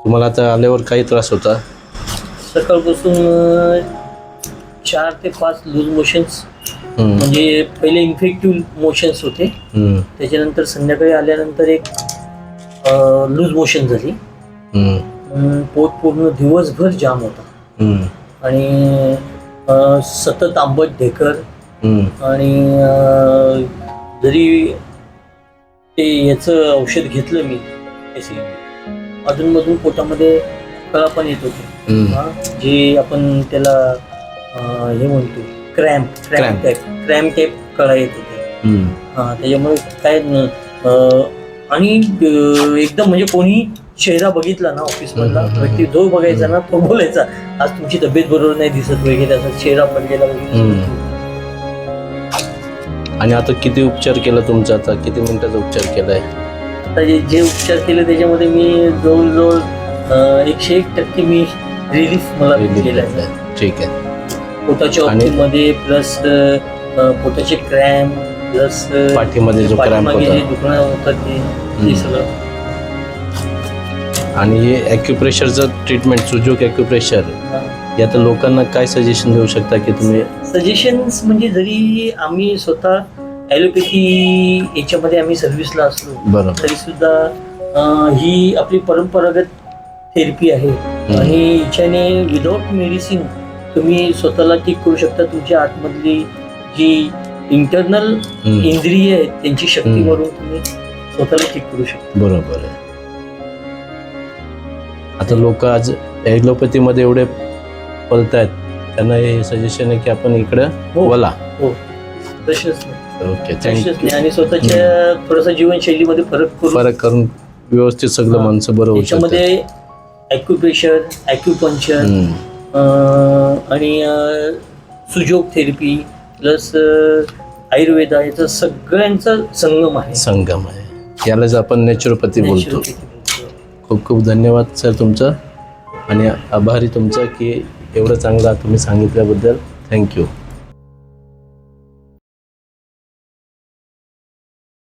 तुम्हाला आता आल्यावर काही त्रास होता? सकाळपासून 4 ते 5 लूज मोशन्स, म्हणजे पहिले इन्फेक्टिव्ह मोशन्स होते, त्याच्यानंतर संध्याकाळी आल्यानंतर एक लूज मोशन झाली. पोट पूर्ण दिवसभर जाम होता आणि सतत आंबट ढेकर आणि जरी ते याचं औषध घेतलं मी अधूनमधून पोटामध्ये कळा पण येत होते, जे आपण त्याला हे म्हणतो क्रॅम्प टाईप कळा येत होते. त्याच्यामुळे काय आणि एकदम म्हणजे कोणी चेहरा बघितला ना ऑफिस मधला व्यक्ती जो बघायचा ना तो बोलायचा आज तुमची तब्येत बरोबर नाही दिसत वगैरे, असा चेहरा पडलेला वगैरे. आणि आता किती उपचार केला तुमचा? आता किती मिनिटाचा उपचार केलाय? आता जे उपचार केले त्याच्यामध्ये मी जवळजवळ 101% मी रिलीफ मला केला आहे. ठीक आहे. पोटाच्या ऑप्टीमध्ये प्लस पोटाचे क्रॅम्प प्लस पाठीमध्ये जो क्रॅम्प जे दुखणं होतं ते सगळं. आणि हे ॲक्युप्रेशरचं ट्रीटमेंट सुजोग ॲक्युप्रेशर यात लोकांना काय सजेशन देऊ शकता की तुम्ही? सजेशन्स म्हणजे जरी आम्ही स्वतः ॲलोपॅथी याच्यामध्ये आम्ही सर्व्हिसला असलो तरी सुद्धा ही आपली परंपरागत थेरपी आहे आणि हिच्याने विदाउट मेडिसिन तुम्ही स्वतःला ठीक करू शकता. तुमच्या आतमधली जी इंटरनल इंद्रिय आहेत त्यांची शक्ती वाढवून तुम्ही स्वतःला ठीक करू शकता. बरोबर आहे. आता लोक आज ॲलोपॅथीमध्ये एवढे पळतायत, त्यांना हे सजेशन आहे की आपण इकडं वळा. हो, प्रश्नच नाही. Okay, thank you. आणि स्वतःच्या थोडासा जीवनशैलीमध्ये फरक करून व्यवस्थित सगळं माणसं बरोबर. त्याच्यामध्ये ॲक्युप्रेशर, ॲक्युपंक्चर आणि सुजोग थेरपी प्लस आयुर्वेदा याचा सगळ्यांचा संगम आहे. यालाच आपण नॅचरोपॅथी बोलतो. खूप खूप धन्यवाद सर तुमचं आणि आभारी तुमचा की एवढं चांगलं तुम्ही सांगितल्याबद्दल. थँक्यू.